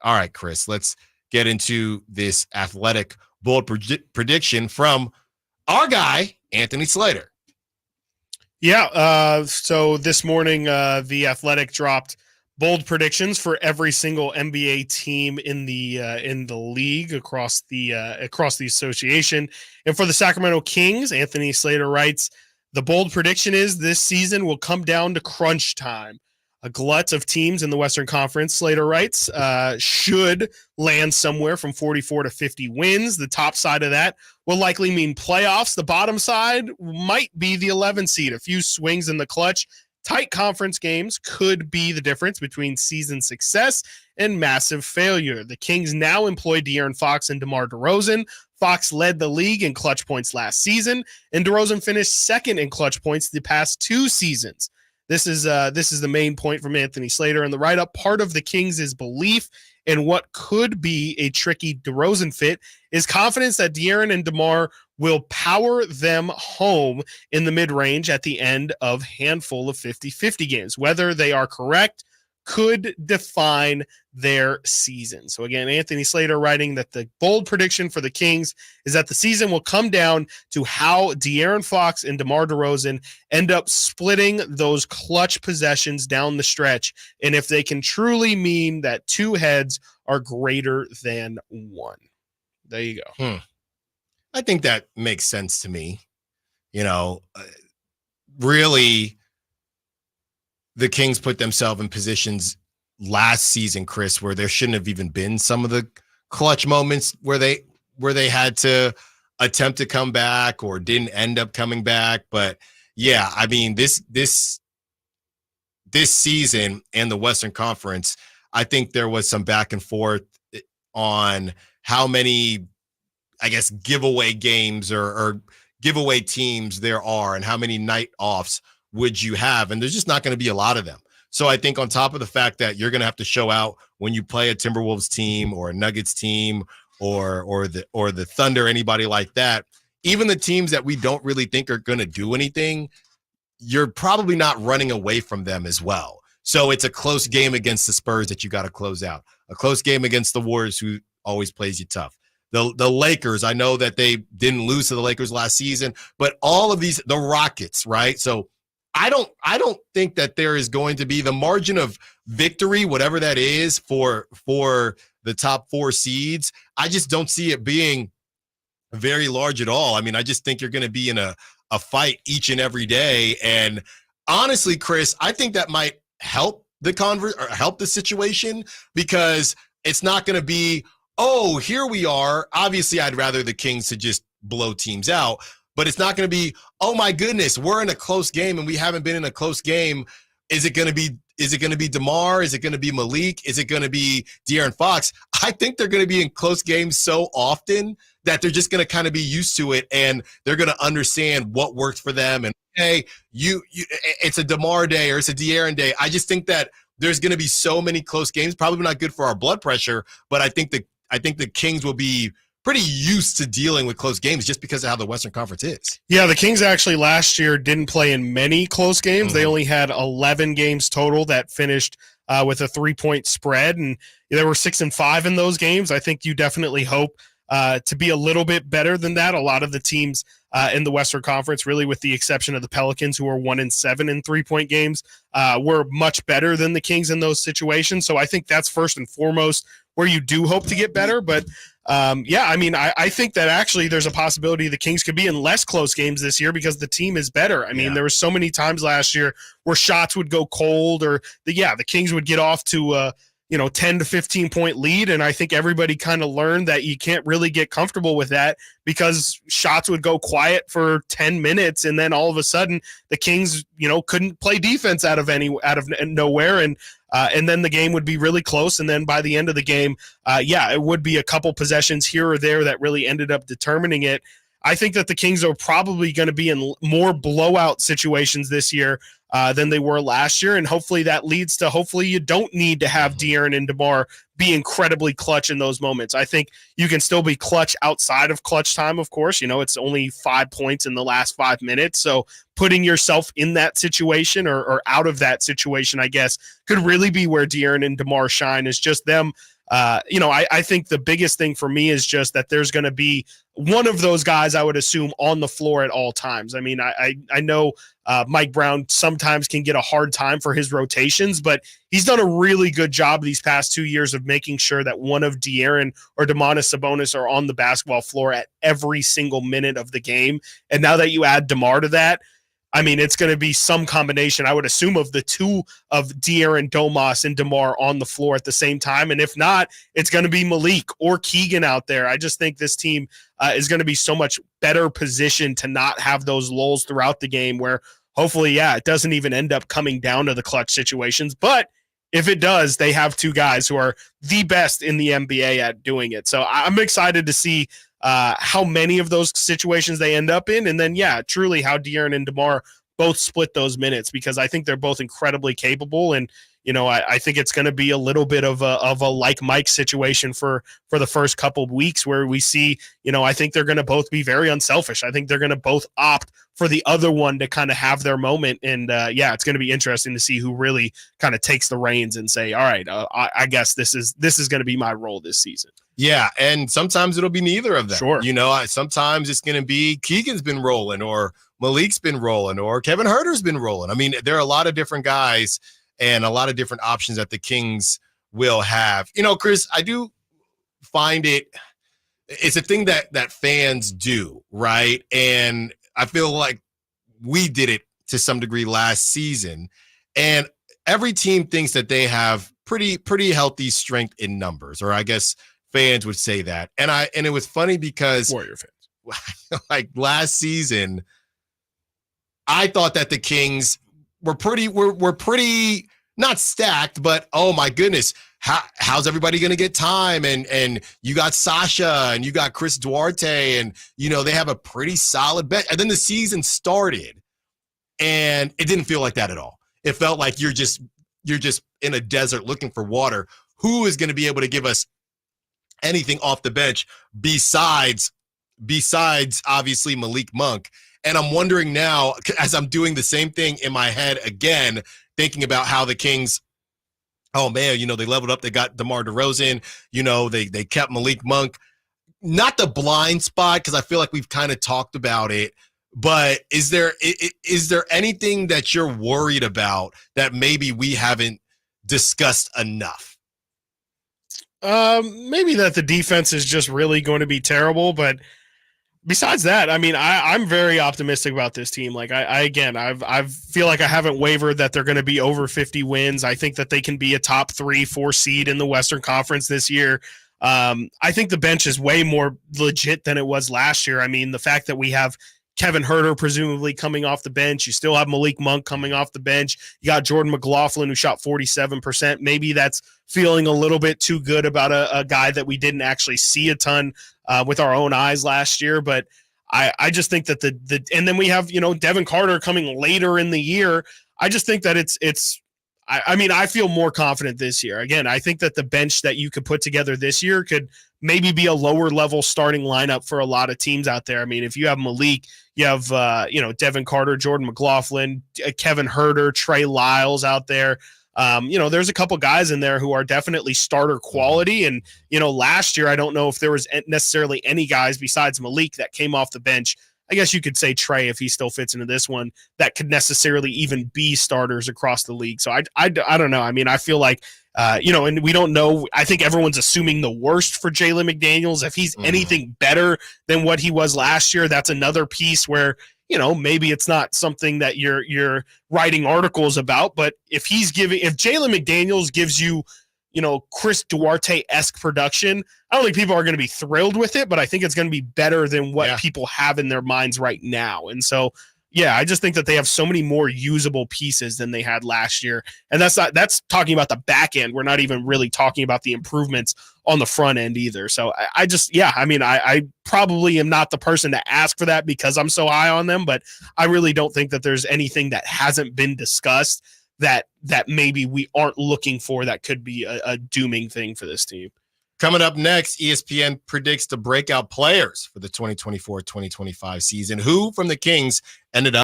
All right, Chris, let's get into this athletic bold prediction from our guy, Anthony Slater. Yeah, so this morning, the Athletic dropped bold predictions for every single NBA team in the league across the association. And for the Sacramento Kings, Anthony Slater writes, the bold prediction is this season will come down to crunch time. A glut of teams in the Western Conference, Slater writes, should land somewhere from 44 to 50 wins. The top side of that will likely mean playoffs. The bottom side might be the 11 seed. A few swings in the clutch. Tight conference games could be the difference between season success and massive failure. The Kings now employ De'Aaron Fox and DeMar DeRozan. Fox led the league in clutch points last season, and DeRozan finished second in clutch points the past 2 seasons. This is the main point from Anthony Slater in the write-up. Part of the Kings' belief in what could be a tricky DeRozan fit is confidence that De'Aaron and DeMar will power them home in the mid-range at the end of handful of 50-50 games. Whether they are correct could define their season. So again, Anthony Slater writing that the bold prediction for the Kings is that the season will come down to how De'Aaron Fox and DeMar DeRozan end up splitting those clutch possessions down the stretch, and if they can truly mean that 2 heads are greater than 1. There you go. I think that makes sense to me. Really, the Kings put themselves in positions last season, Chris, where there shouldn't have even been some of the clutch moments where they had to attempt to come back or didn't end up coming back. But yeah, I mean, this season and the Western Conference, I think there was some back and forth on how many, I guess, giveaway games or giveaway teams there are and how many night offs would you have? And there's just not going to be a lot of them. So I think on top of the fact that you're going to have to show out when you play a Timberwolves team or a Nuggets team or the Thunder, anybody like that, even the teams that we don't really think are going to do anything, you're probably not running away from them as well. So it's a close game against the Spurs that you got to close out. A close game against the Warriors, who always plays you tough. The Lakers, I know that they didn't lose to the Lakers last season, but all of these, the Rockets, right? So I don't think that there is going to be the margin of victory, whatever that is, for the top 4 seeds. I just don't see it being very large at all. I mean, I just think you're going to be in a fight each and every day. And honestly, Chris, I think that might help help the situation, because it's not going to be, oh, here we are. Obviously, I'd rather the Kings to just blow teams out. But it's not going to be, oh my goodness, we're in a close game and we haven't been in a close game. Is it going to be DeMar? Is it going to be Malik? Is it going to be De'Aaron Fox? I think they're going to be in close games so often that they're just going to kind of be used to it, and they're going to understand what works for them. And hey, it's a DeMar day or it's a De'Aaron day. I just think that there's going to be so many close games. Probably not good for our blood pressure, but I think the Kings will be pretty used to dealing with close games just because of how the Western Conference is. Yeah, the Kings actually last year didn't play in many close games. Mm-hmm. They only had 11 games total that finished with a 3-point spread, and there were 6-5 in those games. I think you definitely hope to be a little bit better than that. A lot of the teams in the Western Conference, really with the exception of the Pelicans, who are 1-7 in 3-point games, were much better than the Kings in those situations. So I think that's first and foremost where you do hope to get better. But yeah, I mean, I think that actually there's a possibility the Kings could be in less close games this year because the team is better. I mean, there were so many times last year where shots would go cold, or the Kings would get off to 10 to 15 point lead. And I think everybody kind of learned that you can't really get comfortable with that because shots would go quiet for 10 minutes. And then all of a sudden the Kings, couldn't play defense out of nowhere. And then the game would be really close. And then by the end of the game, it would be a couple possessions here or there that really ended up determining it. I think that the Kings are probably going to be in more blowout situations this year than they were last year. And hopefully that leads to, hopefully you don't need to have De'Aaron and DeMar be incredibly clutch in those moments. I think you can still be clutch outside of clutch time, of course. It's only 5 points in the last 5 minutes. So putting yourself in that situation or out of that situation, I guess, could really be where De'Aaron and DeMar shine, is just them I think the biggest thing for me is just that there's going to be one of those guys, I would assume, on the floor at all times. I mean, I know Mike Brown sometimes can get a hard time for his rotations, but he's done a really good job these past 2 years of making sure that one of De'Aaron or Domantas Sabonis are on the basketball floor at every single minute of the game. And now that you add DeMar to that, I mean, it's going to be some combination, I would assume, of the two of De'Aaron, Domas, and DeMar on the floor at the same time. And if not, it's going to be Malik or Keegan out there. I just think this team is going to be so much better positioned to not have those lulls throughout the game where hopefully, it doesn't even end up coming down to the clutch situations. But if it does, they have two guys who are the best in the NBA at doing it. So I'm excited to see how many of those situations they end up in. And then, truly how De'Aaron and DeMar both split those minutes, because I think they're both incredibly capable. And, I think it's going to be a little bit of a like Mike situation for the first couple of weeks where we see, I think they're going to both be very unselfish. I think they're going to both opt for the other one to kind of have their moment. And it's going to be interesting to see who really kind of takes the reins and say, all right, I guess this is going to be my role this season. Yeah, and sometimes it'll be neither of them. Sure. Sometimes it's going to be Keegan's been rolling, or Malik's been rolling, or Kevin Huerter's been rolling. I mean, there are a lot of different guys and a lot of different options that the Kings will have. Chris, I do find it's a thing that fans do, right? And I feel like we did it to some degree last season. And every team thinks that they have pretty healthy strength in numbers, or I guess fans would say that. And it was funny because Warrior fans, like last season, I thought that the Kings were pretty not stacked, but oh my goodness, how's everybody going to get time? And you got Sasha and you got Chris Duarte, and they have a pretty solid bench. And then the season started, and it didn't feel like that at all. It felt like you're just in a desert looking for water. Who is going to be able to give us anything off the bench besides obviously Malik Monk? And I'm wondering now, as I'm doing the same thing in my head again, thinking about how the Kings, oh man, they leveled up. They got DeMar DeRozan. They kept Malik Monk. Not the blind spot, because I feel like we've kind of talked about it. But is there anything that you're worried about that maybe we haven't discussed enough? Maybe that the defense is just really going to be terrible, but besides that, I mean, I'm very optimistic about this team. Like I feel like I haven't wavered that they're going to be over 50 wins. I think that they can be a top 3-4 seed in the Western Conference this year. I think the bench is way more legit than it was last year. I mean, the fact that we have Kevin Huerter presumably coming off the bench. You still have Malik Monk coming off the bench. You got Jordan McLaughlin, who shot 47%. Maybe that's feeling a little bit too good about a guy that we didn't actually see a ton with our own eyes last year. But I just think that and then we have, Devin Carter coming later in the year. I just think that I feel more confident this year. Again, I think that the bench that you could put together this year could maybe be a lower level starting lineup for a lot of teams out there. I mean, if you have Malik, you have, Devin Carter, Jordan McLaughlin, Kevin Huerter, Trey Lyles out there. There's a couple guys in there who are definitely starter quality. And, last year, I don't know if there was necessarily any guys besides Malik that came off the bench. I guess you could say Trey, if he still fits into this one, that could necessarily even be starters across the league. So I don't know. I mean, I feel like, and we don't know. I think everyone's assuming the worst for Jalen McDaniels. If he's anything better than what he was last year, that's another piece where, maybe it's not something that you're writing articles about. But if Jalen McDaniels gives you, Chris Duarte-esque production, I don't think people are going to be thrilled with it, but I think it's going to be better than what people have in their minds right now. And so, I just think that they have so many more usable pieces than they had last year. And that's talking about the back end. We're not even really talking about the improvements on the front end either. So I probably am not the person to ask for that because I'm so high on them, but I really don't think that there's anything that hasn't been discussed that maybe we aren't looking for that could be a dooming thing for this team. Coming up next, ESPN predicts the breakout players for the 2024-2025 season. Who from the Kings ended up